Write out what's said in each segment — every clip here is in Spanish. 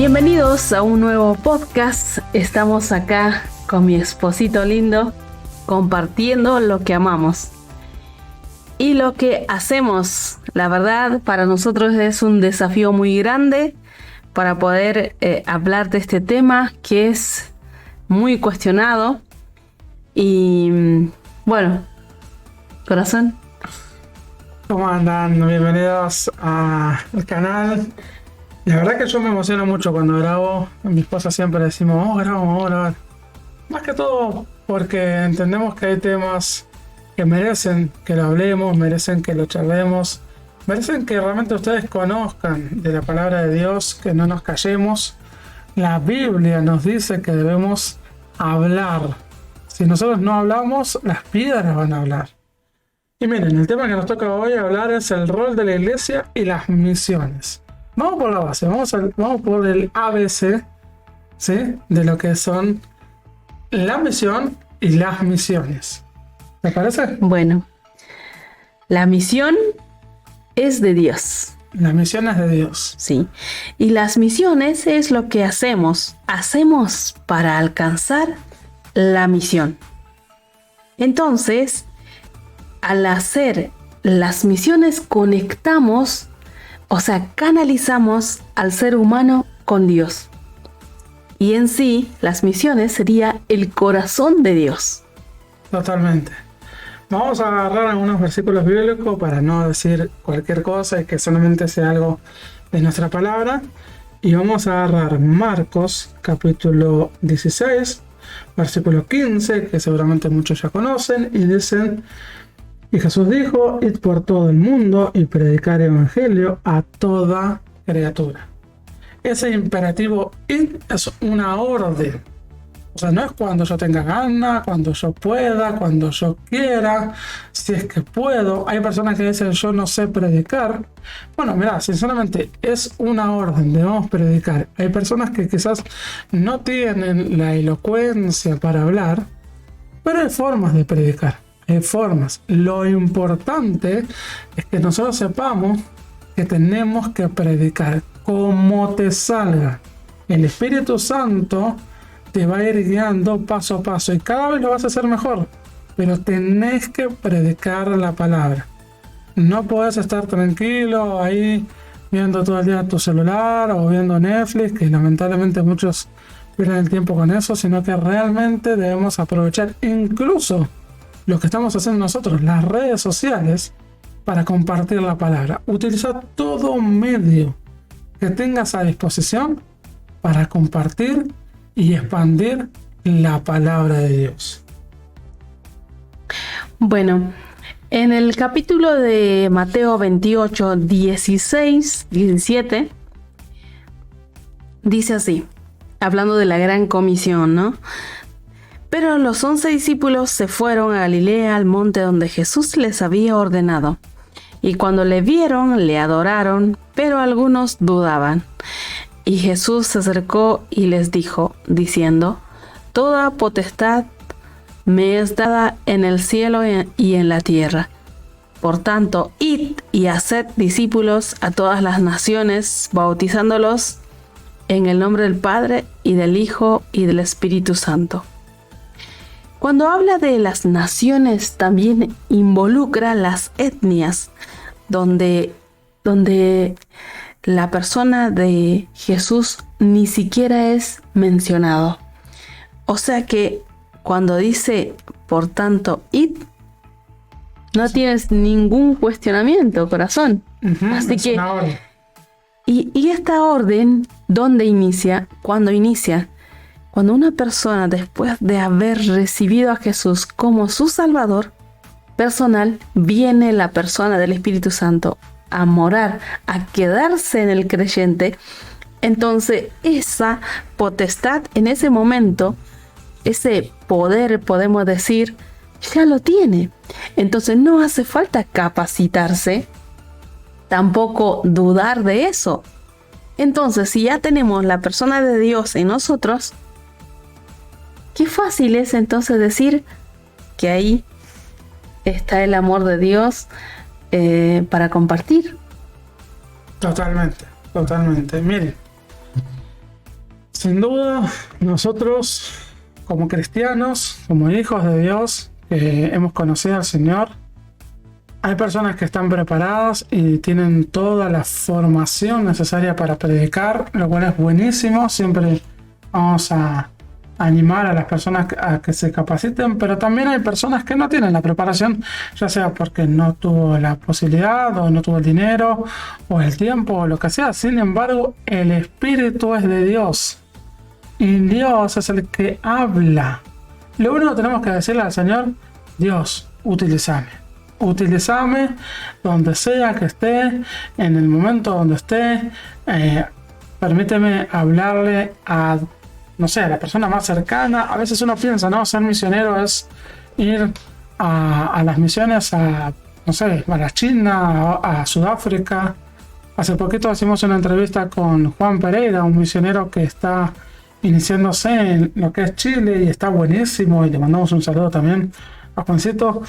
Bienvenidos a un nuevo podcast. Estamos acá con mi esposito lindo, compartiendo lo que amamos y lo que hacemos. La verdad, para nosotros es un desafío muy grande para poder hablar de este tema que es muy cuestionado. Y bueno, corazón. ¿Cómo andan? Bienvenidos al canal. La verdad que yo me emociono mucho cuando grabo. Mi esposa siempre decimos, vamos a grabar. Más que todo porque entendemos que hay temas que merecen que lo hablemos, merecen que lo charlemos, merecen que realmente ustedes conozcan de la palabra de Dios, que no nos callemos. La Biblia nos dice que debemos hablar. Si nosotros no hablamos, las piedras van a hablar. Y miren, el tema que nos toca hoy hablar es el rol de la iglesia y las misiones. Vamos por la base, vamos por el ABC, ¿sí? De lo que son la misión y las misiones. ¿Te parece? Bueno, la misión es de Dios. La misión es de Dios. Sí. Y las misiones es lo que hacemos. Hacemos para alcanzar la misión. Entonces, al hacer las misiones conectamos, o sea, canalizamos al ser humano con Dios. Y en sí, las misiones sería el corazón de Dios. Totalmente. Vamos a agarrar algunos versículos bíblicos para no decir cualquier cosa y que solamente sea algo de nuestra palabra. Y vamos a agarrar Marcos capítulo 16, versículo 15, que seguramente muchos ya conocen, y dicen: y Jesús dijo, id por todo el mundo y predicar el evangelio a toda criatura. Ese imperativo id es una orden. O sea, no es cuando yo tenga ganas, cuando yo pueda, cuando yo quiera, si es que puedo. Hay personas que dicen, yo no sé predicar. Bueno, mira, sinceramente es una orden, debemos predicar. Hay personas que quizás no tienen la elocuencia para hablar, pero hay formas de predicar. Hay formas. Lo importante es que nosotros sepamos que tenemos que predicar como te salga. El Espíritu Santo te va a ir guiando paso a paso y cada vez lo vas a hacer mejor, pero tenés que predicar la palabra. No podés estar tranquilo ahí viendo todo el día tu celular o viendo Netflix, que lamentablemente muchos pierden el tiempo con eso, sino que realmente debemos aprovechar incluso lo que estamos haciendo nosotros, las redes sociales, para compartir la palabra. Utiliza todo medio que tengas a disposición para compartir y expandir la palabra de Dios. Bueno, en el capítulo de Mateo 28, 16, 17, dice así, hablando de la gran comisión, ¿no? Pero los 11 discípulos se fueron a Galilea, al monte donde Jesús les había ordenado. Y cuando le vieron, le adoraron, pero algunos dudaban. Y Jesús se acercó y les dijo, diciendo, toda potestad me es dada en el cielo y en la tierra. Por tanto, id y haced discípulos a todas las naciones, bautizándolos en el nombre del Padre y del Hijo y del Espíritu Santo. Cuando habla de las naciones, también involucra las etnias, donde la persona de Jesús ni siquiera es mencionado. O sea que cuando dice, por tanto, id, no tienes ningún cuestionamiento, corazón. Así que, y esta orden, ¿dónde inicia? ¿Cuándo inicia? Cuando una persona, después de haber recibido a Jesús como su Salvador personal, viene la persona del Espíritu Santo a morar, a quedarse en el creyente, entonces esa potestad en ese momento, ese poder, podemos decir, ya lo tiene. Entonces no hace falta capacitarse, tampoco dudar de eso. Entonces, si ya tenemos la persona de Dios en nosotros, qué fácil es entonces decir que ahí está el amor de Dios para compartir. Totalmente. Miren, Sin duda, nosotros como cristianos, como hijos de Dios, que hemos conocido al Señor, hay personas que están preparadas y tienen toda la formación necesaria para predicar, lo cual es buenísimo. Siempre vamos a animar a las personas a que se capaciten, pero también hay personas que no tienen la preparación, ya sea porque no tuvo la posibilidad o no tuvo el dinero o el tiempo o lo que sea. Sin embargo, el Espíritu es de Dios y Dios es el que habla. Lo único que tenemos que decirle al Señor: Dios, utilízame donde sea que esté, en el momento donde esté. Permíteme hablarle a, no sé, a la persona más cercana. A veces uno piensa, no, ser misionero es ir a las misiones a, no sé, a la China, a Sudáfrica. Hace poquito hicimos una entrevista con Juan Pereira, un misionero que está iniciándose en lo que es Chile y está buenísimo, y le mandamos un saludo también a Juancito.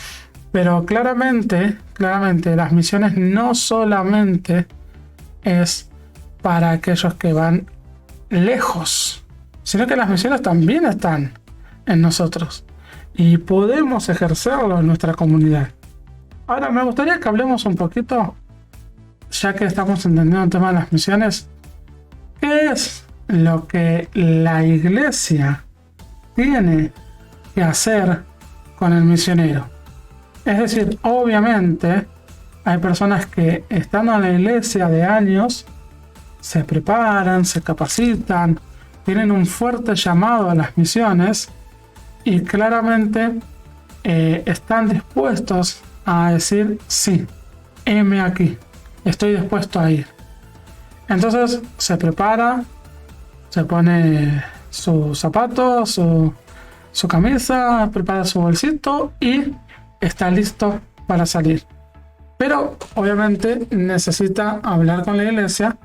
Pero claramente las misiones no solamente es para aquellos que van lejos, sino que las misiones también están en nosotros y podemos ejercerlo en nuestra comunidad. Ahora me gustaría que hablemos un poquito, ya que estamos entendiendo el tema de las misiones, ¿qué es lo que la iglesia tiene que hacer con el misionero? Es decir, obviamente hay personas que están en la iglesia de años, se preparan, se capacitan, tienen un fuerte llamado a las misiones y claramente están dispuestos a decir: sí, heme aquí, estoy dispuesto a ir. Entonces se prepara, se pone sus zapatos, su camisa, prepara su bolsito y está listo para salir. Pero obviamente necesita hablar con la iglesia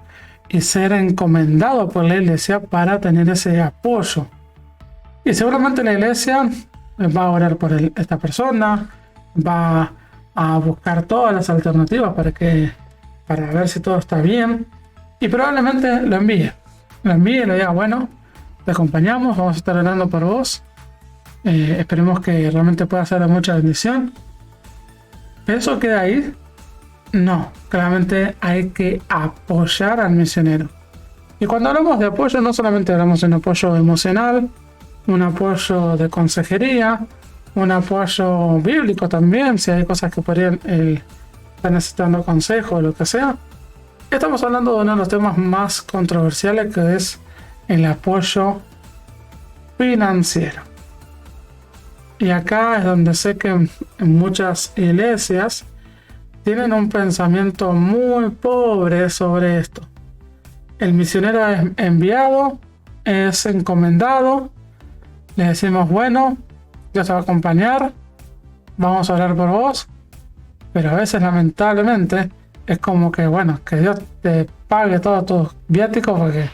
y ser encomendado por la iglesia para tener ese apoyo. Y seguramente la iglesia va a orar por esta persona, va a buscar todas las alternativas para ver si todo está bien, y probablemente lo envíe y le diga: bueno, te acompañamos, vamos a estar orando por vos. Esperemos que realmente pueda ser de mucha bendición. ¿Pero eso queda ahí? No, claramente hay que apoyar al misionero. Y cuando hablamos de apoyo, no solamente hablamos de un apoyo emocional, un apoyo de consejería, un apoyo bíblico también, si hay cosas que podrían estar necesitando consejo o lo que sea. Estamos hablando de uno de los temas más controversiales, que es el apoyo financiero. Y acá es donde sé que en muchas iglesias tienen un pensamiento muy pobre sobre esto. El misionero es enviado, es encomendado, le decimos: bueno, Dios te va a acompañar, vamos a orar por vos, pero a veces lamentablemente es como que, bueno, que Dios te pague todos tus viáticos, porque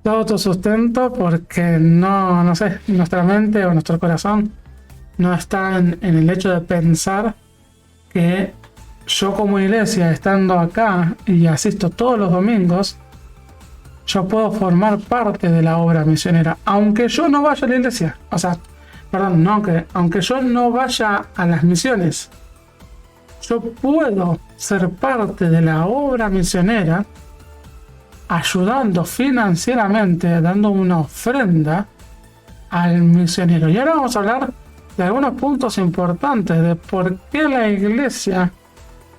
todo tu sustento, porque no sé, nuestra mente o nuestro corazón no está en el hecho de pensar que yo como iglesia, estando acá y asisto todos los domingos, yo puedo formar parte de la obra misionera, aunque yo no vaya a la iglesia. O sea, perdón, no, aunque yo no vaya a las misiones, yo puedo ser parte de la obra misionera, ayudando financieramente, dando una ofrenda al misionero. Y ahora vamos a hablar de algunos puntos importantes de por qué la iglesia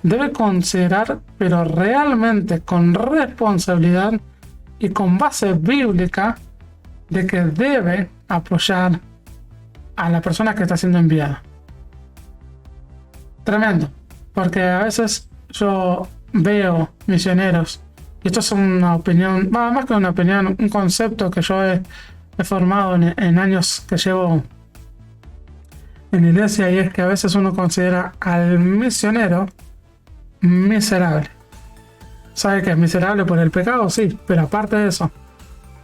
debe considerar, pero realmente con responsabilidad y con base bíblica, de que debe apoyar a la persona que está siendo enviada. Tremendo, porque a veces yo veo misioneros, y esto es una opinión, más que una opinión, un concepto que yo he formado en años que llevo en la iglesia, y es que a veces uno considera al misionero miserable. ¿Sabe que es miserable por el pecado? Sí, pero aparte de eso,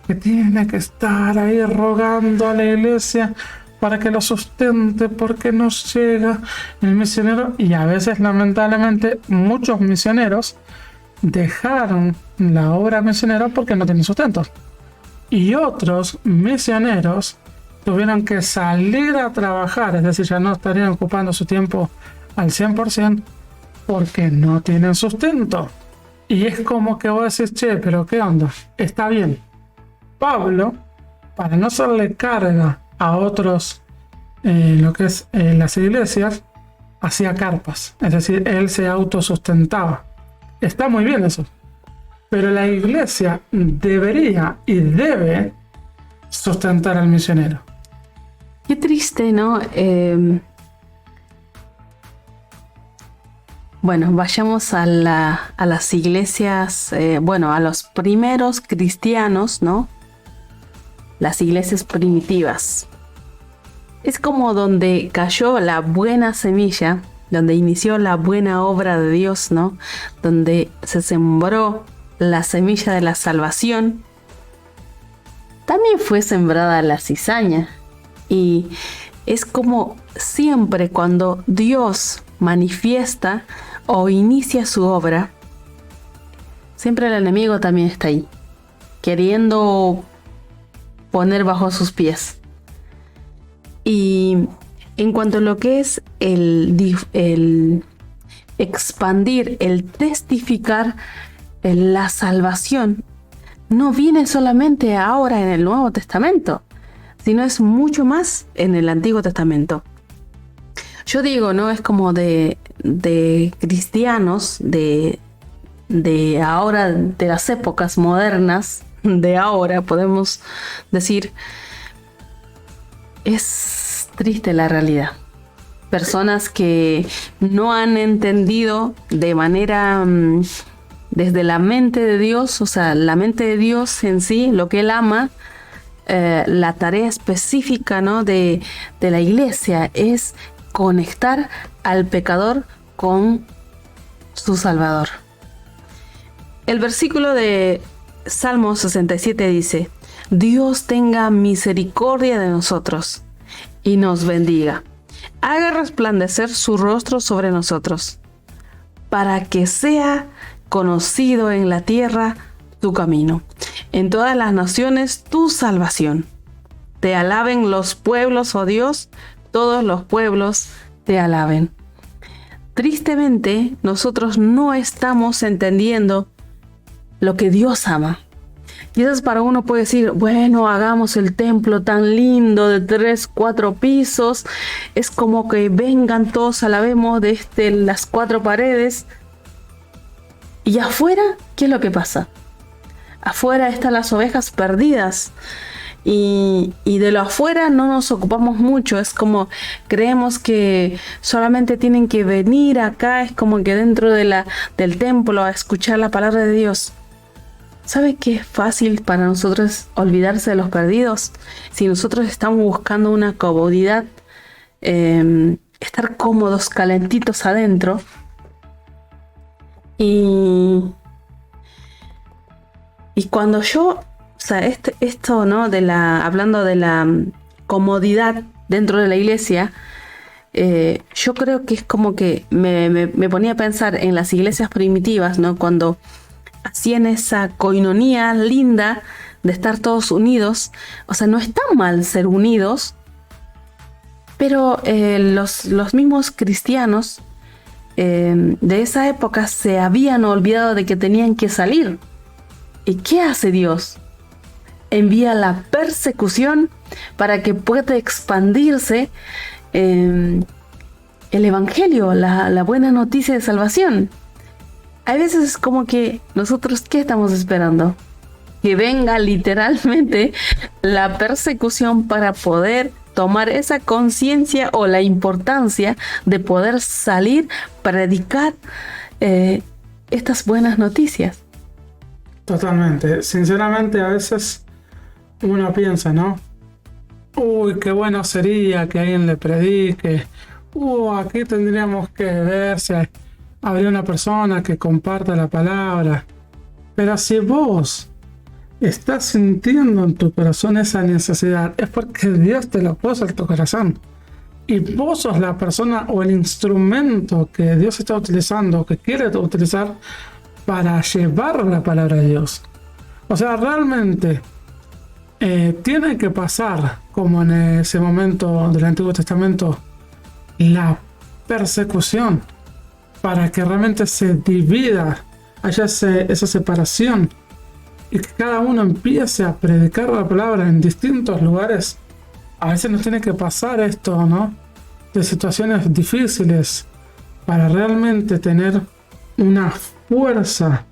que tiene que estar ahí rogando a la iglesia para que lo sustente, porque no llega el misionero. Y a veces, lamentablemente, muchos misioneros dejaron la obra misionera porque no tienen sustento. y otros misioneros tuvieron que salir a trabajar, es decir, ya no estarían ocupando su tiempo al 100% porque no tienen sustento. Y es como que vos decís, che, pero ¿qué onda? Está bien. Pablo, para no hacerle carga a otros, lo que es las iglesias, hacía carpas, es decir, él se autosustentaba. Está muy bien eso, pero la iglesia debería y debe sustentar al misionero. Qué triste, ¿no? Bueno, vayamos a las iglesias, a los primeros cristianos, ¿no? Las iglesias primitivas. Es como donde cayó la buena semilla, donde inició la buena obra de Dios, ¿no? Donde se sembró la semilla de la salvación. También fue sembrada la cizaña. Y es como siempre cuando Dios manifiesta o inicia su obra, siempre el enemigo también está ahí, queriendo poner bajo sus pies. Y en cuanto a lo que es el expandir, el testificar la salvación, no viene solamente ahora en el Nuevo Testamento, sino es mucho más en el Antiguo Testamento. Yo digo, ¿no? Es como de cristianos de ahora, de las épocas modernas, de ahora, podemos decir, es triste la realidad. Personas que no han entendido de manera, desde la mente de Dios, o sea, la mente de Dios en sí, lo que Él ama, la tarea específica, ¿no? de la iglesia es conectar al pecador con su Salvador. El versículo de Salmo 67 dice: Dios tenga misericordia de nosotros y nos bendiga, haga resplandecer su rostro sobre nosotros, para que sea conocido en la tierra tu camino, en todas las naciones tu salvación. Te alaben los pueblos, oh Dios, todos los pueblos te alaben. Tristemente, nosotros no estamos entendiendo lo que Dios ama. Quizás para uno puede decir, bueno, hagamos el templo tan lindo de 3, 4 pisos. Es como que vengan todos, alabemos desde las 4 paredes. Y afuera, ¿qué es lo que pasa? Afuera están las ovejas perdidas. Y de lo afuera no nos ocupamos mucho. Es como creemos que solamente tienen que venir acá. Es como que dentro de del templo a escuchar la palabra de Dios. ¿Sabe qué es fácil para nosotros olvidarse de los perdidos? Si nosotros estamos buscando una comodidad, estar cómodos, calentitos adentro. Y cuando yo, o sea, esto, ¿no? Hablando de la comodidad dentro de la iglesia, yo creo que es como que me ponía a pensar en las iglesias primitivas, ¿no? Cuando hacían esa coinonía linda de estar todos unidos. O sea, no está mal ser unidos, pero los mismos cristianos de esa época se habían olvidado de que tenían que salir. ¿Y qué hace Dios? Envía la persecución para que pueda expandirse el evangelio, la buena noticia de salvación. Hay veces es como que nosotros, ¿qué estamos esperando? Que venga literalmente la persecución para poder tomar esa conciencia o la importancia de poder salir, predicar estas buenas noticias. Totalmente. Sinceramente, a veces uno piensa, ¿no? Uy, qué bueno sería que alguien le predique. Aquí tendríamos que ver si habría una persona que comparta la palabra. Pero si vos estás sintiendo en tu corazón esa necesidad, es porque Dios te lo puso en tu corazón. Y vos sos la persona o el instrumento que Dios está utilizando, que quiere utilizar para llevar la palabra de Dios. O sea, realmente, tiene que pasar, como en ese momento del Antiguo Testamento, la persecución para que realmente se divida, haya esa separación y que cada uno empiece a predicar la palabra en distintos lugares. A veces nos tiene que pasar esto, ¿no? De situaciones difíciles para realmente tener una fuerza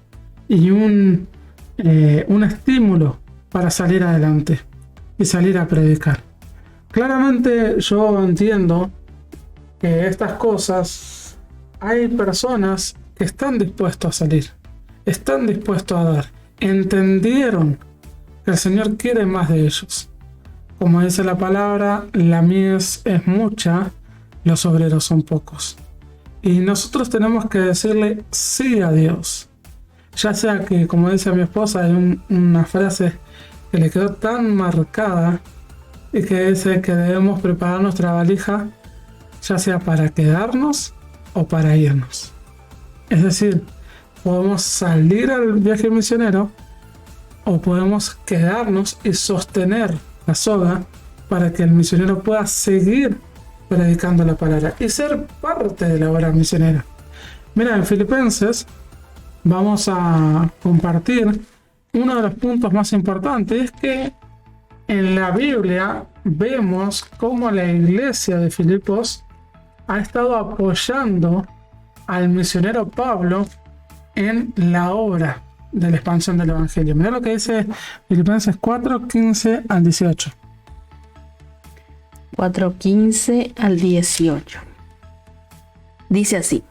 y un estímulo para salir adelante y salir a predicar. Claramente yo entiendo que estas cosas, hay personas que están dispuestos a salir, están dispuestos a dar, entendieron que el Señor quiere más de ellos. Como dice la palabra, la mies es mucha, los obreros son pocos. Y nosotros tenemos que decirle sí a Dios. Ya sea que, como dice mi esposa, hay una frase que le quedó tan marcada y que dice que debemos preparar nuestra valija, ya sea para quedarnos o para irnos. Es decir, podemos salir al viaje misionero o podemos quedarnos y sostener la soga para que el misionero pueda seguir predicando la palabra y ser parte de la obra misionera. Mira, en Filipenses vamos a compartir uno de los puntos más importantes, es que en la Biblia vemos cómo la iglesia de Filipos ha estado apoyando al misionero Pablo en la obra de la expansión del Evangelio. Mira lo que dice Filipenses 4, 15 al 18. 4:15 al 18. Dice así: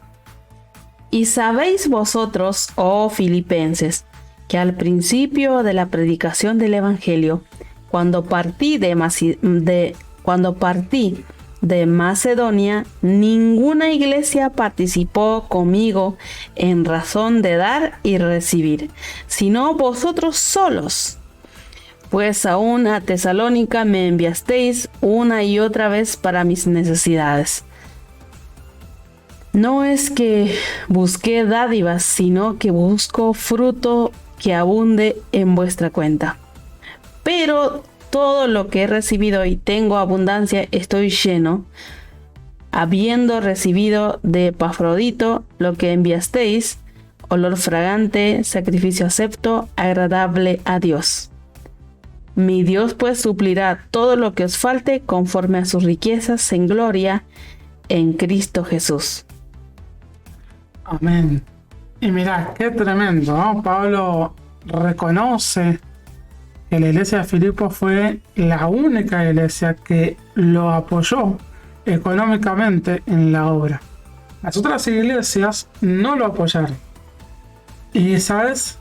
Y sabéis vosotros, oh filipenses, que al principio de la predicación del Evangelio, cuando partí de Macedonia, ninguna iglesia participó conmigo en razón de dar y recibir, sino vosotros solos. Pues aún a Tesalónica me enviasteis una y otra vez para mis necesidades. No es que busqué dádivas, sino que busco fruto que abunde en vuestra cuenta. Pero todo lo que he recibido y tengo abundancia, estoy lleno, habiendo recibido de Epafrodito lo que enviasteis, olor fragante, sacrificio acepto, agradable a Dios. Mi Dios pues suplirá todo lo que os falte conforme a sus riquezas en gloria en Cristo Jesús. Amén. Y mirá, qué tremendo, ¿no? Pablo reconoce que la iglesia de Filipos fue la única iglesia que lo apoyó económicamente en la obra. Las otras iglesias no lo apoyaron. Y, ¿sabes?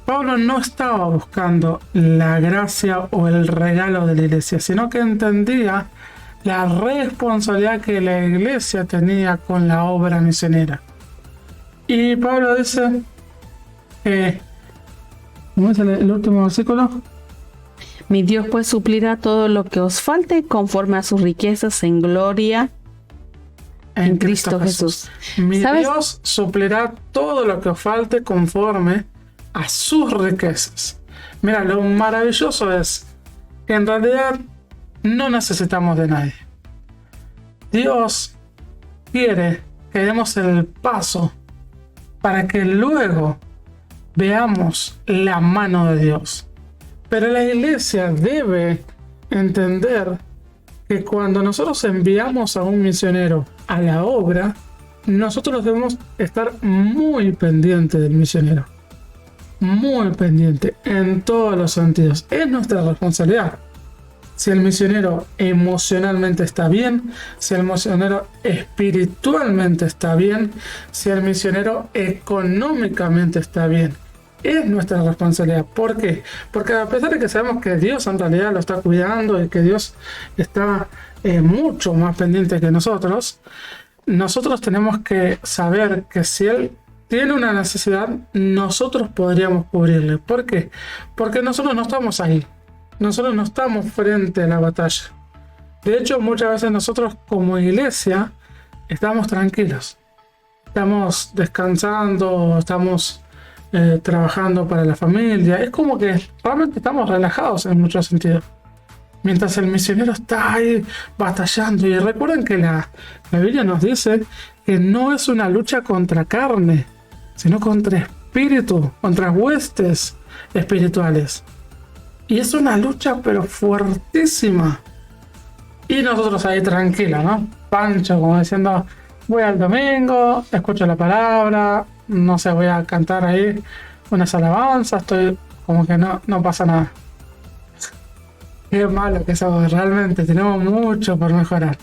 Pablo no estaba buscando la gracia o el regalo de la iglesia, sino que entendía la responsabilidad que la iglesia tenía con la obra misionera. Y Pablo dice, ¿cómo es el último versículo? Mi Dios pues suplirá todo lo que os falte conforme a sus riquezas en gloria en Cristo Jesús. Mi Dios suplirá todo lo que os falte conforme a sus riquezas. Mira, lo maravilloso es que en realidad no necesitamos de nadie. Dios quiere que demos el paso para que luego veamos la mano de Dios. Pero la iglesia debe entender que cuando nosotros enviamos a un misionero a la obra, nosotros debemos estar muy pendientes del misionero. Muy pendiente en todos los sentidos. Es nuestra responsabilidad. Si el misionero emocionalmente está bien, si el misionero espiritualmente está bien, si el misionero económicamente está bien, es nuestra responsabilidad. ¿Por qué? Porque a pesar de que sabemos que Dios en realidad lo está cuidando y que Dios está mucho más pendiente que nosotros tenemos que saber que si Él tiene una necesidad, nosotros podríamos cubrirle. ¿Por qué? Porque nosotros no estamos ahí. Nosotros no estamos frente a la batalla. De hecho, muchas veces nosotros como iglesia estamos tranquilos. Estamos descansando, estamos trabajando para la familia. Es como que realmente estamos relajados en muchos sentidos. Mientras el misionero está ahí batallando. Y recuerden que la Biblia nos dice que no es una lucha contra carne, sino contra espíritu, contra huestes espirituales. Y es una lucha pero fuertísima. Y nosotros ahí tranquilos, ¿no? Pancho, como diciendo, voy al domingo, escucho la palabra, no sé, voy a cantar ahí unas alabanzas, estoy como que no pasa nada. Qué malo que somos, realmente tenemos mucho por mejorar.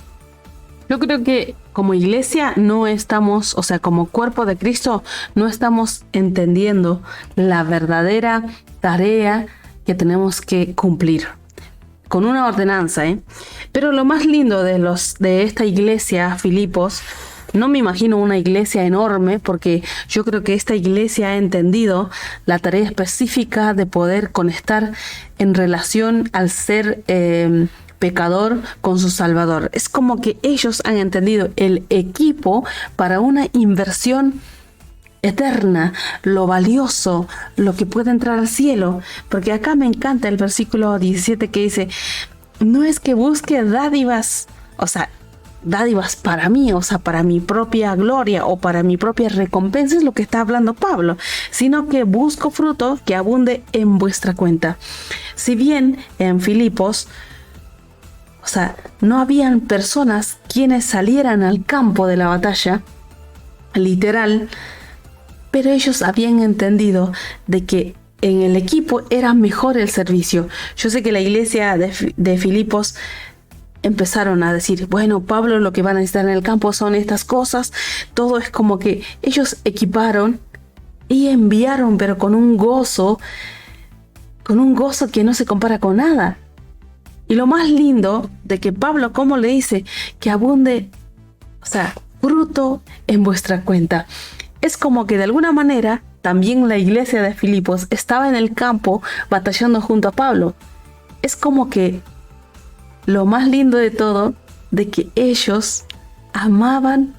Yo creo que como iglesia no estamos, o sea, como cuerpo de Cristo, no estamos entendiendo la verdadera tarea que tenemos que cumplir con una ordenanza, ¿eh? Pero lo más lindo de esta iglesia, Filipos, no me imagino una iglesia enorme, porque yo creo que esta iglesia ha entendido la tarea específica de poder conectar en relación al ser pecador con su Salvador. Es como que ellos han entendido el equipo para una inversión eterna, lo valioso, lo que puede entrar al cielo. Porque acá me encanta el versículo 17 que dice, no es que busque dádivas, o sea, dádivas para mí, o sea, para mi propia gloria o para mi propia recompensa, es lo que está hablando Pablo, sino que busco fruto que abunde en vuestra cuenta. Si bien en Filipos, o sea, no habían personas quienes salieran al campo de la batalla, literal, pero ellos habían entendido de que en el equipo era mejor el servicio. Yo sé que la iglesia de Filipos empezaron a decir, bueno, Pablo, lo que van a necesitar en el campo son estas cosas. Todo es como que ellos equiparon y enviaron, pero con un gozo que no se compara con nada. Y lo más lindo de que Pablo, como le dice, que abunde, o sea, fruto en vuestra cuenta. Es como que de alguna manera también la iglesia de Filipos estaba en el campo batallando junto a Pablo. Es como que lo más lindo de todo, de que ellos amaban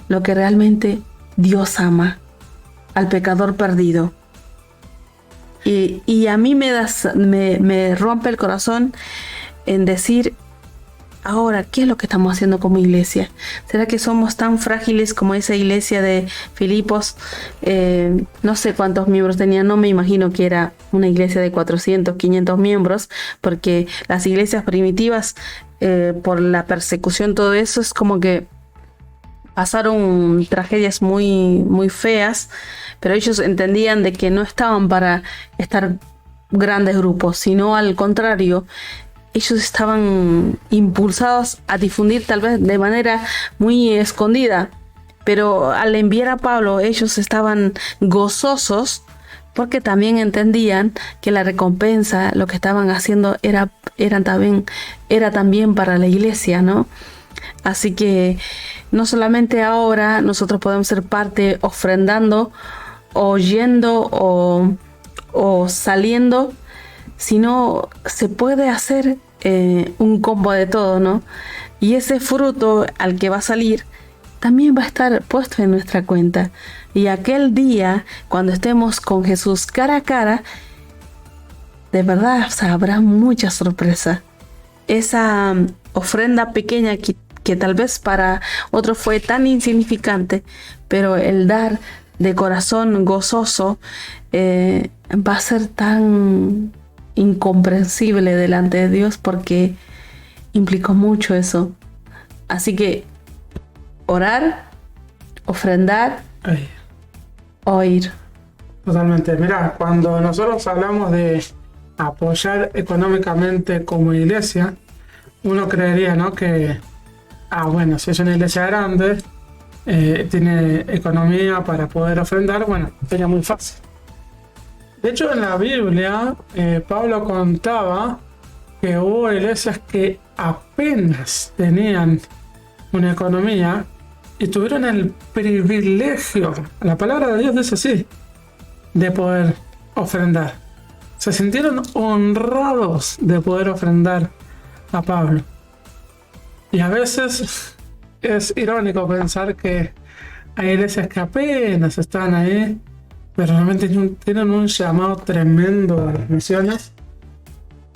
lo que realmente Dios ama, al pecador perdido. Y a mí me rompe el corazón en decir, ahora, ¿qué es lo que estamos haciendo como iglesia? ¿Será que somos tan frágiles como esa iglesia de Filipos? No sé cuántos miembros tenía, no me imagino que era una iglesia de 400, 500 miembros, porque las iglesias primitivas, por la persecución, todo eso, es como que pasaron tragedias muy, muy feas, pero ellos entendían de que no estaban para estar grandes grupos, sino al contrario, ellos estaban impulsados a difundir tal vez de manera muy escondida, pero al enviar a Pablo ellos estaban gozosos porque también entendían que la recompensa, lo que estaban haciendo era también para la iglesia, ¿no? Así que no solamente ahora nosotros podemos ser parte ofrendando o yendo o saliendo, sino se puede hacer un combo de todo, ¿no? Y ese fruto al que va a salir también va a estar puesto en nuestra cuenta. Y aquel día, cuando estemos con Jesús cara a cara, de verdad, o sea, habrá mucha sorpresa. Esa ofrenda pequeña que tal vez para otros fue tan insignificante, pero el dar de corazón gozoso va a ser tan incomprensible delante de Dios porque implicó mucho eso. Así que orar, ofrendar, oír. Totalmente. Mira, cuando nosotros hablamos de apoyar económicamente como iglesia, uno creería, ¿no? Que, bueno, si es una iglesia grande, tiene economía para poder ofrendar, bueno, sería muy fácil. De hecho, en la Biblia, Pablo contaba que hubo iglesias que apenas tenían una economía y tuvieron el privilegio, la palabra de Dios dice así, de poder ofrendar. Se sintieron honrados de poder ofrendar a Pablo. Y a veces es irónico pensar que hay iglesias que apenas están ahí, pero realmente tienen un llamado tremendo a las misiones.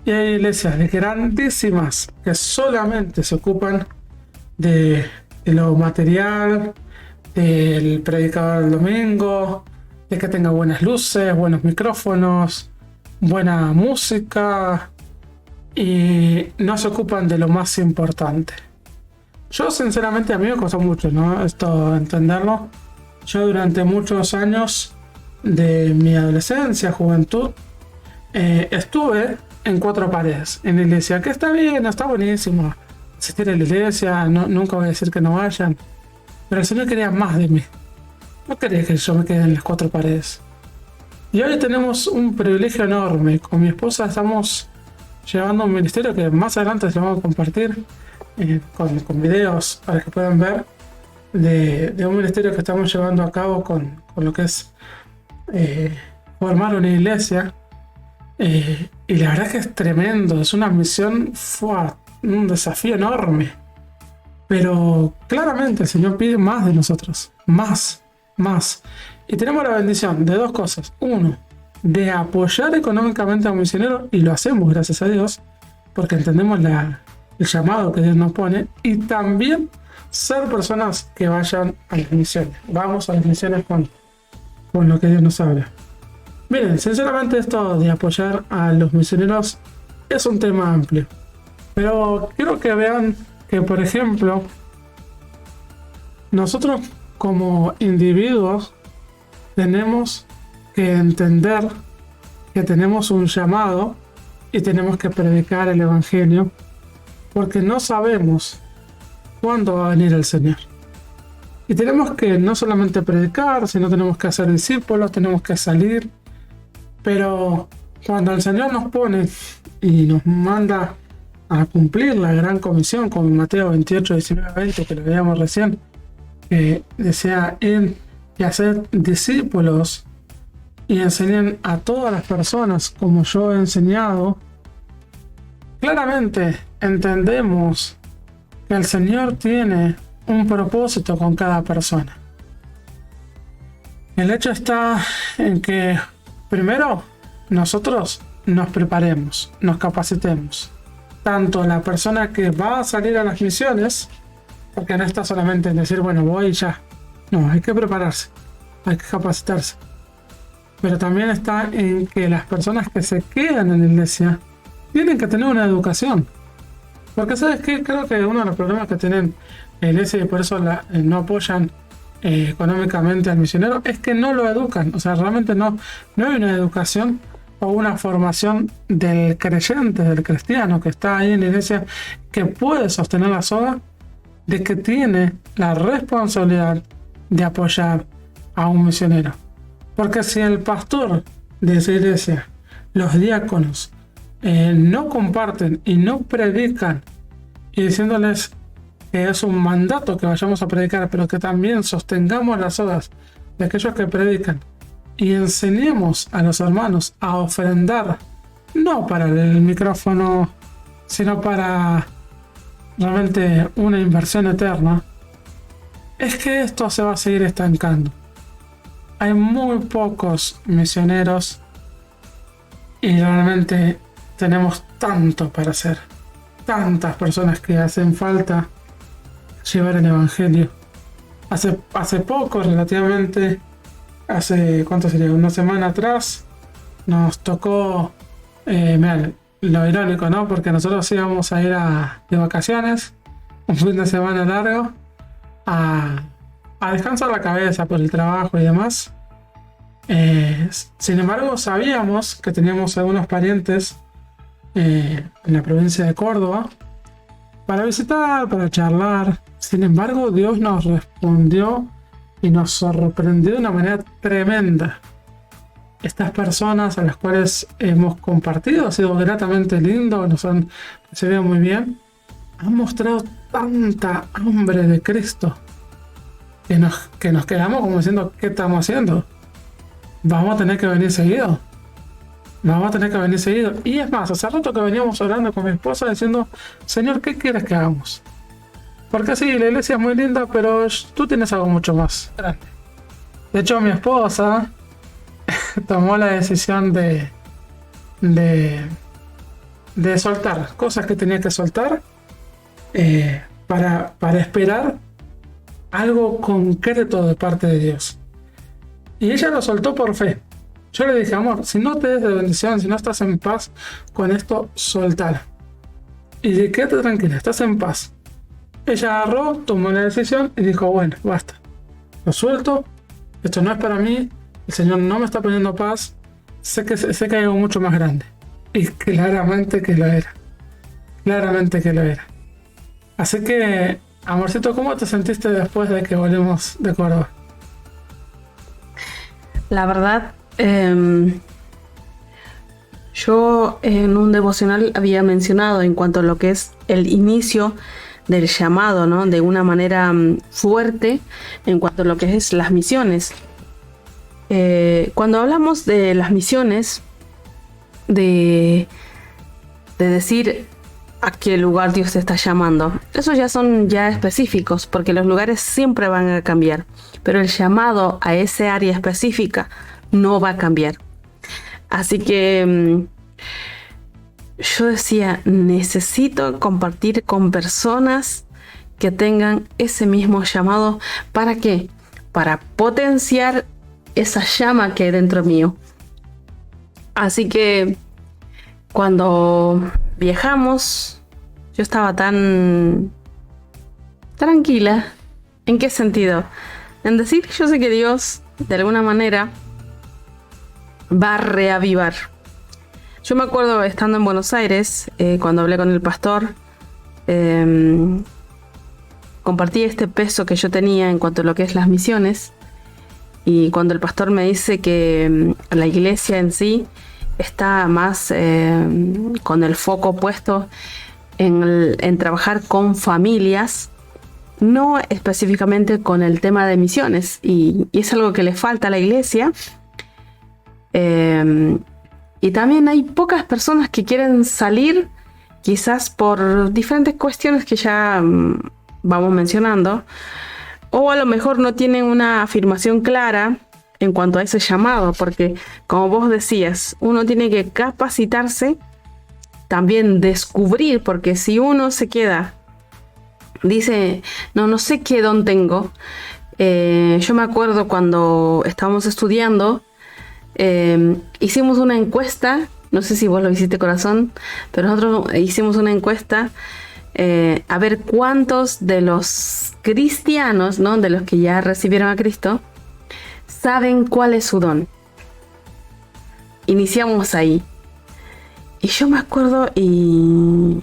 Y hay iglesias grandísimas que solamente se ocupan de lo material, del predicador del domingo, de que tenga buenas luces, buenos micrófonos, buena música, y no se ocupan de lo más importante. Yo sinceramente, a mí me costó mucho, ¿no? Esto, entenderlo. Yo durante muchos años de mi adolescencia, juventud, estuve en 4 paredes en la iglesia, que está bien, está buenísimo asistir a la iglesia, nunca voy a decir que no vayan, pero el Señor quería más de mí, no quería que yo me quede en las 4 paredes. Y hoy tenemos un privilegio enorme. Con mi esposa estamos llevando un ministerio que más adelante se lo vamos a compartir con videos para que puedan ver de un ministerio que estamos llevando a cabo con lo que es formar una iglesia. Y la verdad que es tremendo, es una misión, un desafío enorme, pero claramente el Señor pide más de nosotros, más, y tenemos la bendición de 2 cosas: uno, de apoyar económicamente a un misionero, y lo hacemos gracias a Dios porque entendemos el llamado que Dios nos pone, y también ser personas que vayan a las misiones. Vamos a las misiones con lo que Dios nos habla. Miren, sinceramente esto de apoyar a los misioneros es un tema amplio, pero quiero que vean que, por ejemplo, nosotros como individuos tenemos que entender que tenemos un llamado y tenemos que predicar el evangelio, porque no sabemos cuándo va a venir el Señor. Y tenemos que no solamente predicar, sino tenemos que hacer discípulos, tenemos que salir. Pero cuando el Señor nos pone y nos manda a cumplir la gran comisión, como en Mateo 28, 19, 20, que lo veíamos recién, que desea ir y hacer discípulos y enseñen a todas las personas como yo he enseñado, claramente entendemos que el Señor tiene un propósito con cada persona. El hecho está en que primero, nosotros nos preparemos, nos capacitemos. Tanto la persona que va a salir a las misiones, porque no está solamente en decir, bueno, voy y ya. No, hay que prepararse, hay que capacitarse. Pero también está en que las personas que se quedan en la iglesia tienen que tener una educación. Porque, ¿sabes qué? Creo que uno de los problemas que tienen la iglesia, y por eso no apoyan económicamente al misionero, es que no lo educan. O sea, realmente no hay una educación o una formación del creyente, del cristiano que está ahí en la iglesia, que puede sostener la soga, de que tiene la responsabilidad de apoyar a un misionero. Porque si el pastor de esa iglesia, los diáconos, no comparten y no predican, y diciéndoles que es un mandato que vayamos a predicar, pero que también sostengamos las sogas de aquellos que predican y enseñemos a los hermanos a ofrendar, no para el micrófono, sino para realmente una inversión eterna, es que esto se va a seguir estancando. Hay muy pocos misioneros y realmente tenemos tanto para hacer, tantas personas que hacen falta llevar el evangelio. Hace poco, relativamente, ¿cuánto sería? Una semana atrás, nos tocó, mirá, lo irónico, ¿no? Porque nosotros íbamos a ir de vacaciones, un fin de semana largo, a descansar la cabeza por el trabajo y demás. Sin embargo, sabíamos que teníamos algunos parientes en la provincia de Córdoba para visitar, para charlar. Sin embargo, Dios nos respondió y nos sorprendió de una manera tremenda. Estas personas a las cuales hemos compartido, ha sido gratamente lindo, nos han recibido muy bien, han mostrado tanta hambre de Cristo que nos quedamos como diciendo, ¿qué estamos haciendo? Vamos a tener que venir seguido. Y es más, hace rato que veníamos hablando con mi esposa diciendo, Señor, ¿qué quieres que hagamos? Porque sí, la iglesia es muy linda, pero tú tienes algo mucho más grande. De hecho, mi esposa tomó la decisión de soltar cosas que tenía que soltar para esperar algo concreto de parte de Dios. Y ella lo soltó por fe. Yo le dije, amor, si no te des de bendición, si no estás en paz con esto, soltala. Y quédate tranquila, estás en paz. Ella agarró, tomó la decisión y dijo, bueno, basta. Lo suelto, esto no es para mí, el Señor no me está poniendo paz, sé que hay algo mucho más grande. Y claramente que lo era. Claramente que lo era. Así que, amorcito, ¿cómo te sentiste después de que volvimos de Córdoba? La verdad, yo en un devocional había mencionado en cuanto a lo que es el inicio del llamado, ¿no? De una manera fuerte en cuanto a lo que es las misiones. Cuando hablamos de las misiones, de decir a qué lugar Dios te está llamando, esos ya son específicos, porque los lugares siempre van a cambiar, pero el llamado a ese área específica no va a cambiar. Así que yo decía, necesito compartir con personas que tengan ese mismo llamado. ¿Para qué? Para potenciar esa llama que hay dentro mío. Así que cuando viajamos, yo estaba tan tranquila. ¿En qué sentido? En decir, yo sé que Dios de alguna manera va a reavivar. Yo me acuerdo estando en Buenos Aires, cuando hablé con el pastor, compartí este peso que yo tenía en cuanto a lo que es las misiones, y cuando el pastor me dice que la iglesia en sí está más con el foco puesto en trabajar con familias, no específicamente con el tema de misiones, y es algo que le falta a la iglesia. Y también hay pocas personas que quieren salir, quizás por diferentes cuestiones que ya vamos mencionando, o a lo mejor no tienen una afirmación clara en cuanto a ese llamado, porque como vos decías, uno tiene que capacitarse, también descubrir, porque si uno se queda, dice, no sé qué don tengo. Yo me acuerdo cuando estábamos estudiando, hicimos una encuesta, no sé si vos lo hiciste, corazón, pero nosotros hicimos una encuesta a ver cuántos de los cristianos, ¿no? De los que ya recibieron a Cristo, saben cuál es su don. Iniciamos ahí. Y yo me acuerdo y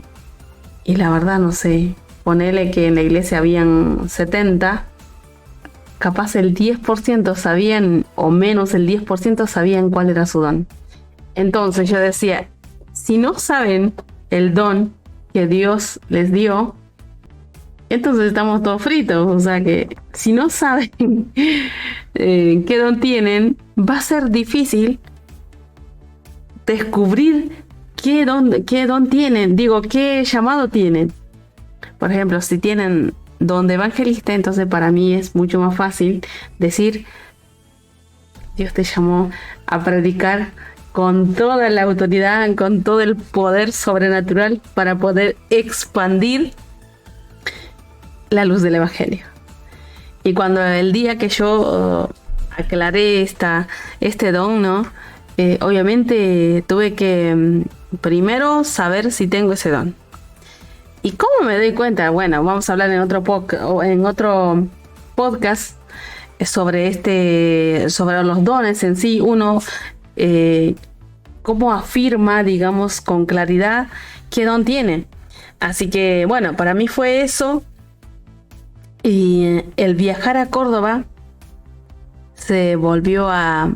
la verdad no sé, ponele que en la iglesia habían 70, capaz el 10% sabían, o menos el 10% sabían cuál era su don. Entonces yo decía, si no saben el don que Dios les dio, entonces estamos todos fritos. O sea que si no saben qué don tienen, va a ser difícil descubrir qué don tienen, qué llamado tienen. Por ejemplo, si tienen don de evangelista, entonces para mí es mucho más fácil decir, Dios te llamó a predicar con toda la autoridad, con todo el poder sobrenatural para poder expandir la luz del evangelio. Y cuando el día que yo aclaré este don, ¿no? Obviamente tuve que primero saber si tengo ese don. ¿Y cómo me doy cuenta? Bueno, vamos a hablar en otro podcast sobre los dones en sí. Uno cómo afirma, digamos, con claridad qué don tiene. Así que, bueno, para mí fue eso. Y el viajar a Córdoba se volvió a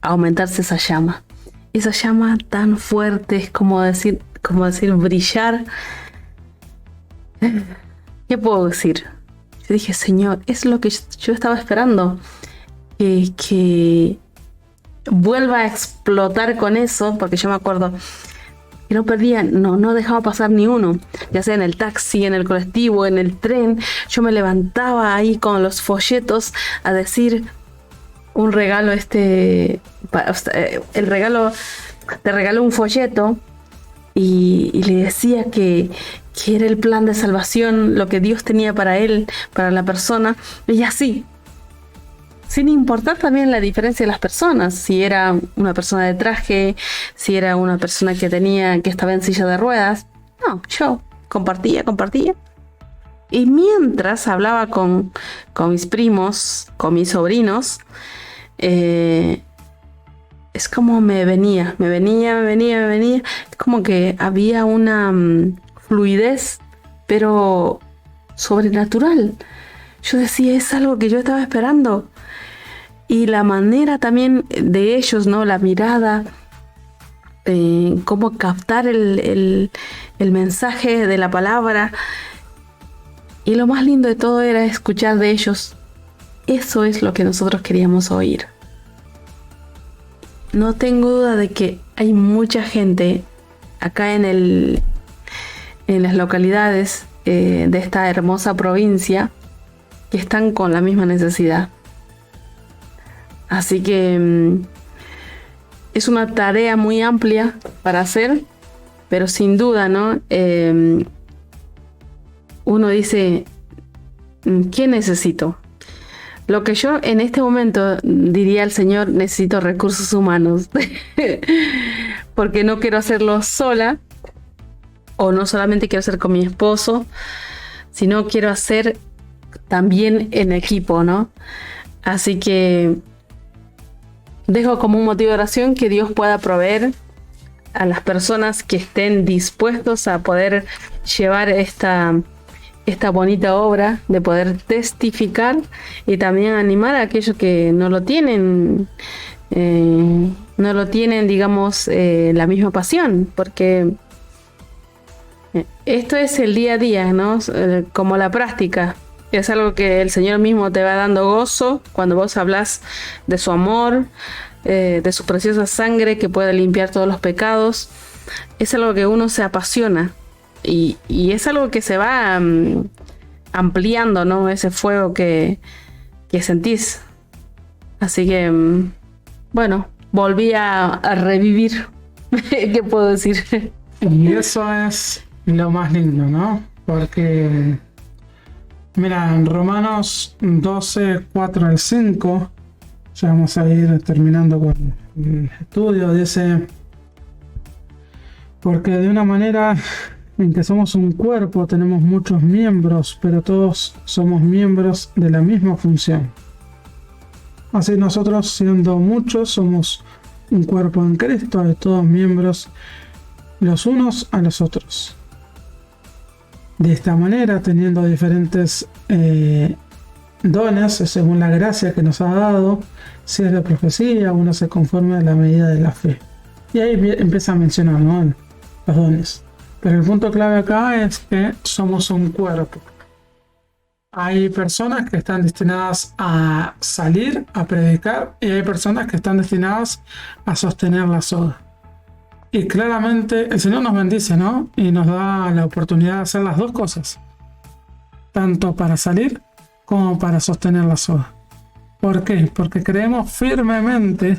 aumentarse esa llama. Esa llama tan fuerte, es como decir brillar. ¿Qué puedo decir? Yo dije, Señor, es lo que yo estaba esperando. Que vuelva a explotar con eso, porque yo me acuerdo que no perdía, no dejaba pasar ni uno, ya sea en el taxi, en el colectivo, en el tren. Yo me levantaba ahí con los folletos a decir, un regalo, el regalo, te regaló un folleto y le decía que era el plan de salvación, lo que Dios tenía para él, para la persona, y así, sin importar también la diferencia de las personas, si era una persona de traje, si era una persona que estaba en silla de ruedas. No, yo compartía. Y mientras hablaba con mis primos, con mis sobrinos, es como me venía. Es como que había una fluidez, pero sobrenatural. Yo decía, es algo que yo estaba esperando. Y la manera también de ellos, ¿no? La mirada, cómo captar el mensaje de la palabra. Y lo más lindo de todo era escuchar de ellos. Eso es lo que nosotros queríamos oír. No tengo duda de que hay mucha gente acá en las localidades de esta hermosa provincia que están con la misma necesidad. Así que es una tarea muy amplia para hacer, pero sin duda, ¿no? Uno dice, ¿qué necesito? Lo que yo en este momento diría al Señor, necesito recursos humanos, porque no quiero hacerlo sola, o no solamente quiero hacer con mi esposo, sino quiero hacer también en equipo, ¿no? Así que dejo como un motivo de oración que Dios pueda proveer a las personas que estén dispuestos a poder llevar esta bonita obra, de poder testificar y también animar a aquellos que no lo tienen, digamos, la misma pasión, porque esto es el día a día, ¿no? Como la práctica. Es algo que el Señor mismo te va dando gozo cuando vos hablas de su amor, de su preciosa sangre que puede limpiar todos los pecados. Es algo que uno se apasiona y es algo que se va ampliando, ¿no? Ese fuego que sentís. Así que, bueno, volví a revivir. ¿Qué puedo decir? Y eso es lo más lindo, ¿no? Porque mira, en Romanos 12, 4 al 5, ya vamos a ir terminando con el estudio, dice: porque de una manera en que somos un cuerpo, tenemos muchos miembros, pero todos somos miembros de la misma función. Así nosotros, siendo muchos, somos un cuerpo en Cristo, de todos miembros los unos a los otros. De esta manera, teniendo diferentes dones según la gracia que nos ha dado, si es de profecía, uno se conforme a la medida de la fe. Y ahí empieza a mencionar, ¿no?, los dones. Pero el punto clave acá es que somos un cuerpo. Hay personas que están destinadas a salir, a predicar, y hay personas que están destinadas a sostener la soga. Y claramente el Señor nos bendice, ¿no? Y nos da la oportunidad de hacer las dos cosas. Tanto para salir como para sostener la soga. ¿Por qué? Porque creemos firmemente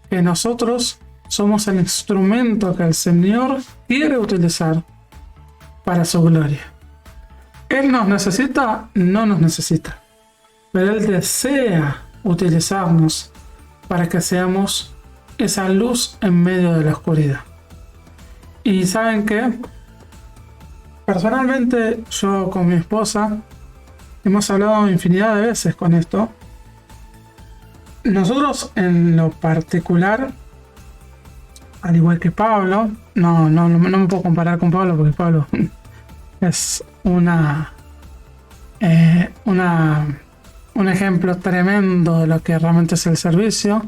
que nosotros somos el instrumento que el Señor quiere utilizar para su gloria. ¿Él nos necesita? No nos necesita. Pero Él desea utilizarnos para que seamos esa luz en medio de la oscuridad. Y ¿saben qué? Personalmente, yo con mi esposa hemos hablado infinidad de veces con esto. Nosotros en lo particular, al igual que Pablo, no me puedo comparar con Pablo porque Pablo es un ejemplo tremendo de lo que realmente es el servicio.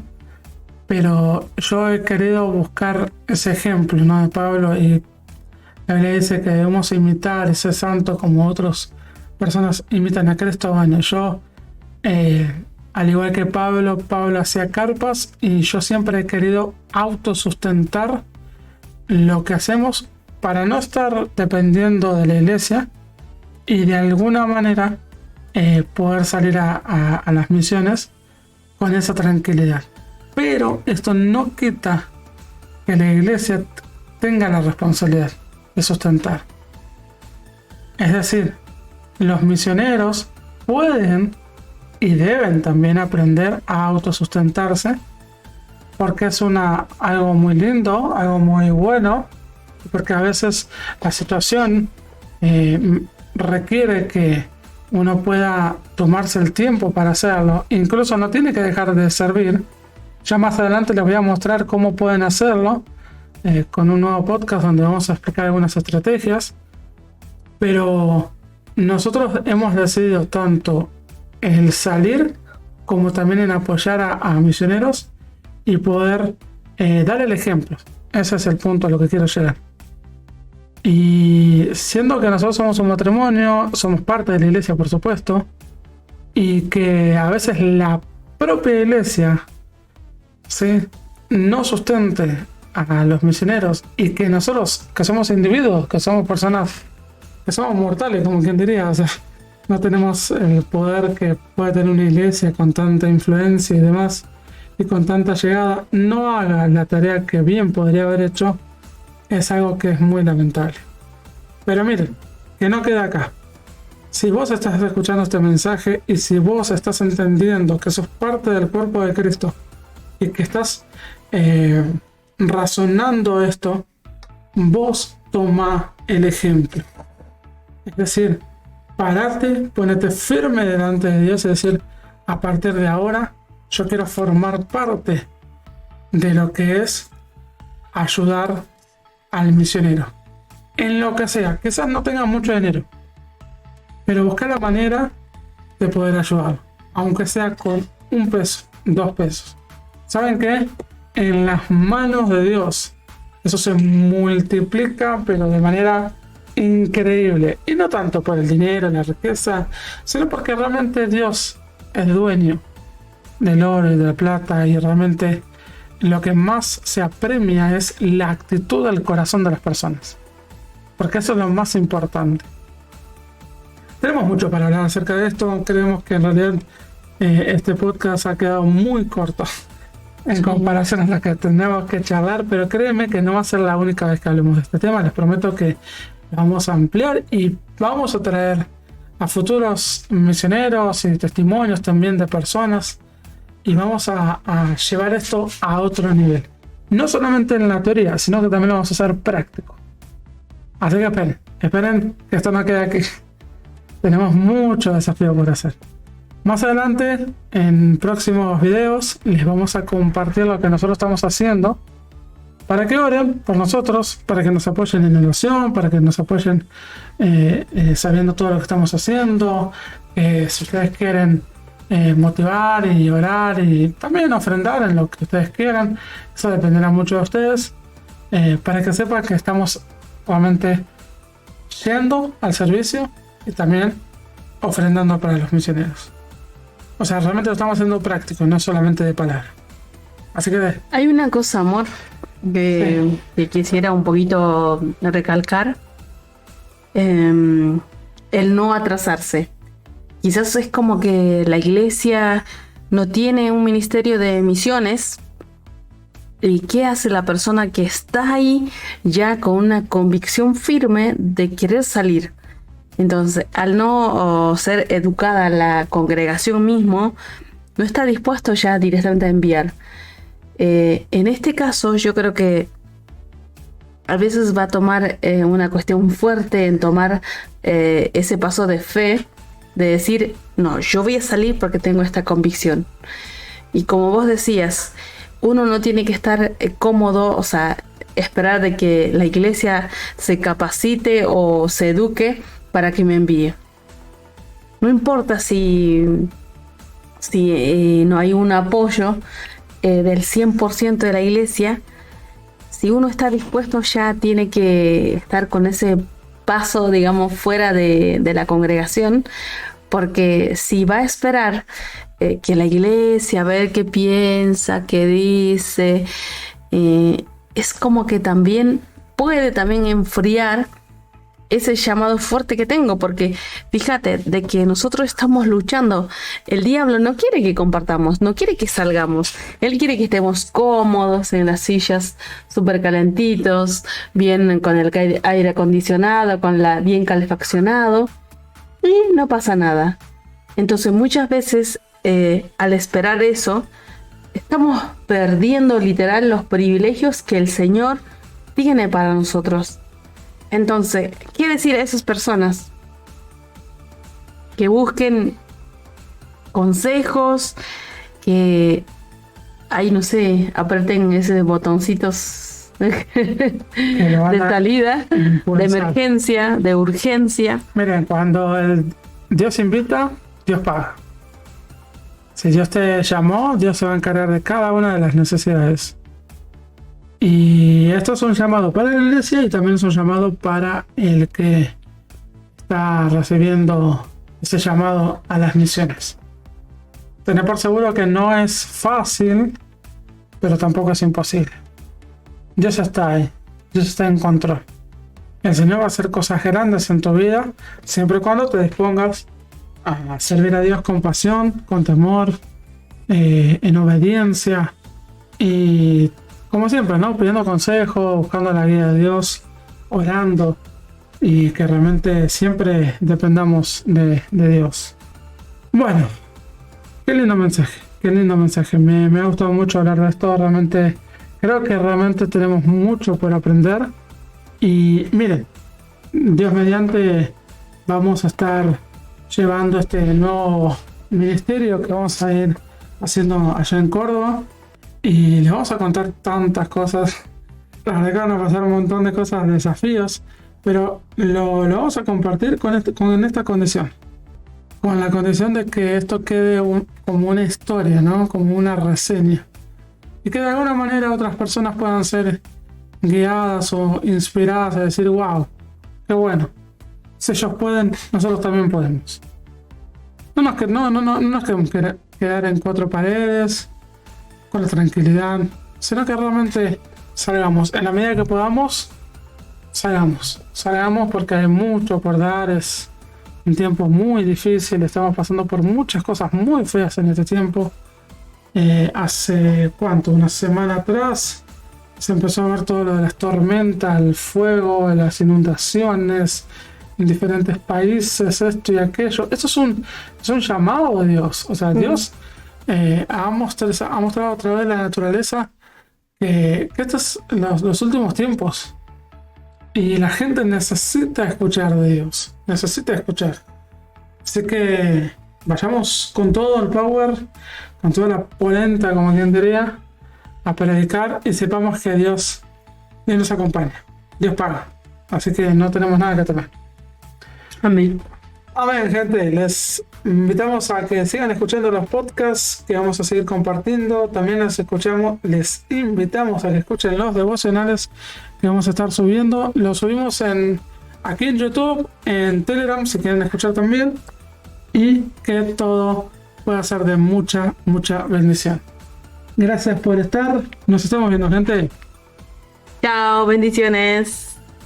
Pero yo he querido buscar ese ejemplo, ¿no?, de Pablo, y la Biblia dice que debemos imitar ese santo como otras personas imitan a Cristo. Bueno, yo, al igual que Pablo hacía carpas, y yo siempre he querido autosustentar lo que hacemos para no estar dependiendo de la iglesia y de alguna manera poder salir a las misiones con esa tranquilidad. Pero esto no quita que la iglesia tenga la responsabilidad de sustentar. Es decir, los misioneros pueden y deben también aprender a autosustentarse, porque es algo muy lindo, algo muy bueno, porque a veces la situación requiere que uno pueda tomarse el tiempo para hacerlo. Incluso no tiene que dejar de servir. Ya más adelante les voy a mostrar cómo pueden hacerlo con un nuevo podcast donde vamos a explicar algunas estrategias. Pero nosotros hemos decidido tanto el salir como también en apoyar a misioneros y poder dar el ejemplo. Ese es el punto a lo que quiero llegar. Y siendo que nosotros somos un matrimonio, somos parte de la iglesia, por supuesto, y que a veces la propia iglesia, ¿sí?, no sustente a los misioneros, y que nosotros, que somos individuos, que somos personas, que somos mortales, como quien diría, o sea, no tenemos el poder que puede tener una iglesia con tanta influencia y demás, y con tanta llegada, no haga la tarea que bien podría haber hecho, es algo que es muy lamentable. Pero miren, que no queda acá. Si vos estás escuchando este mensaje y si vos estás entendiendo que sos parte del cuerpo de Cristo y que estás razonando esto, vos toma el ejemplo. Es decir, parate, ponete firme delante de Dios y decir, a partir de ahora yo quiero formar parte de lo que es ayudar al misionero. En lo que sea, quizás no tenga mucho dinero, pero buscar la manera de poder ayudar, aunque sea con 1 peso, 2 pesos. ¿Saben qué? En las manos de Dios eso se multiplica, pero de manera increíble. Y no tanto por el dinero, la riqueza, sino porque realmente Dios es dueño del oro y de la plata, y realmente lo que más se apremia es la actitud del corazón de las personas, porque eso es lo más importante. Tenemos mucho para hablar acerca de esto. Creemos que en realidad este podcast ha quedado muy corto en comparación a lo que tenemos que charlar, pero créeme que no va a ser la única vez que hablemos de este tema. Les prometo que vamos a ampliar y vamos a traer a futuros misioneros y testimonios también de personas, y vamos a llevar esto a otro nivel, no solamente en la teoría, sino que también lo vamos a hacer práctico. Así que esperen que esto no quede aquí. Tenemos mucho desafío por hacer. Más adelante, en próximos videos, les vamos a compartir lo que nosotros estamos haciendo para que oren por nosotros, para que nos apoyen en la oración, para que nos apoyen sabiendo todo lo que estamos haciendo. Si ustedes quieren motivar y orar y también ofrendar en lo que ustedes quieran, eso dependerá mucho de ustedes, para que sepan que estamos realmente yendo al servicio y también ofrendando para los misioneros. O sea, realmente lo estamos haciendo práctico, no solamente de palabra. Así que hay una cosa, amor, que quisiera un poquito recalcar. El no atrasarse. Quizás es como que la iglesia no tiene un ministerio de misiones. ¿Y qué hace la persona que está ahí ya con una convicción firme de querer salir? Entonces, al no ser educada la congregación mismo, no está dispuesto ya directamente a enviar. En este caso, yo creo que a veces va a tomar una cuestión fuerte en tomar ese paso de fe, de decir, no, yo voy a salir porque tengo esta convicción. Y como vos decías, uno no tiene que estar cómodo, o sea, esperar de que la iglesia se capacite o se eduque para que me envíe. No importa si no hay un apoyo del 100% de la iglesia. Si uno está dispuesto, ya tiene que estar con ese paso, digamos, fuera de la congregación, porque si va a esperar que la iglesia, a ver qué piensa, qué dice, es como que también puede también enfriar ese llamado fuerte que tengo, porque fíjate, de que nosotros estamos luchando, el diablo no quiere que compartamos, no quiere que salgamos, él quiere que estemos cómodos en las sillas súper calentitos, bien con el aire acondicionado, bien calefaccionado, y no pasa nada. Entonces muchas veces al esperar eso, estamos perdiendo literal los privilegios que el Señor tiene para nosotros. Entonces, ¿qué decir a esas personas? Que busquen consejos, que ahí no sé, aprieten esos botoncitos de salida, de emergencia, de urgencia. Miren, cuando Dios invita, Dios paga. Si Dios te llamó, Dios se va a encargar de cada una de las necesidades. Y esto es un llamado para la iglesia y también es un llamado para el que está recibiendo ese llamado a las misiones. Tener por seguro que no es fácil, pero tampoco es imposible. Dios está ahí, Dios está en control. El Señor va a hacer cosas grandes en tu vida, siempre y cuando te dispongas a servir a Dios con pasión, con temor, en obediencia y como siempre, ¿no? Pidiendo consejo, buscando la guía de Dios, orando y que realmente siempre dependamos de Dios. Bueno, qué lindo mensaje, qué lindo mensaje. Me ha gustado mucho hablar de esto. Realmente creo que realmente tenemos mucho por aprender. Y miren, Dios mediante vamos a estar llevando este nuevo ministerio que vamos a ir haciendo allá en Córdoba. Y les vamos a contar tantas cosas. La verdad que van a pasar un montón de cosas, desafíos, pero lo vamos a compartir con esta condición. Con la condición de que esto quede como una historia, ¿no? Como una reseña. Y que de alguna manera otras personas puedan ser guiadas o inspiradas a decir, wow, qué bueno. Si ellos pueden, nosotros también podemos. No nos queremos quedar en cuatro paredes, con la tranquilidad, sino que realmente salgamos. En la medida que podamos, salgamos porque hay mucho por dar. Es un tiempo muy difícil, estamos pasando por muchas cosas muy feas en este tiempo. Hace una semana atrás se empezó a ver todo lo de las tormentas, el fuego, las inundaciones en diferentes países, esto y aquello. Esto es un llamado de Dios. O sea, Dios ha mostrado a través de la naturaleza que estos son los últimos tiempos. Y la gente necesita escuchar de Dios. Necesita escuchar. Así que vayamos con todo el power, con toda la polenta, como quien diría, a predicar y sepamos que Dios nos acompaña. Dios paga. Así que no tenemos nada que temer. Amén. Amén, gente. Les invitamos a que sigan escuchando los podcasts que vamos a seguir compartiendo. También les invitamos a que escuchen los devocionales que vamos a estar subiendo. Los subimos aquí en YouTube, en Telegram, si quieren escuchar también. Y que todo pueda ser de mucha, mucha bendición. Gracias por estar. Nos estamos viendo, gente. Chao, bendiciones.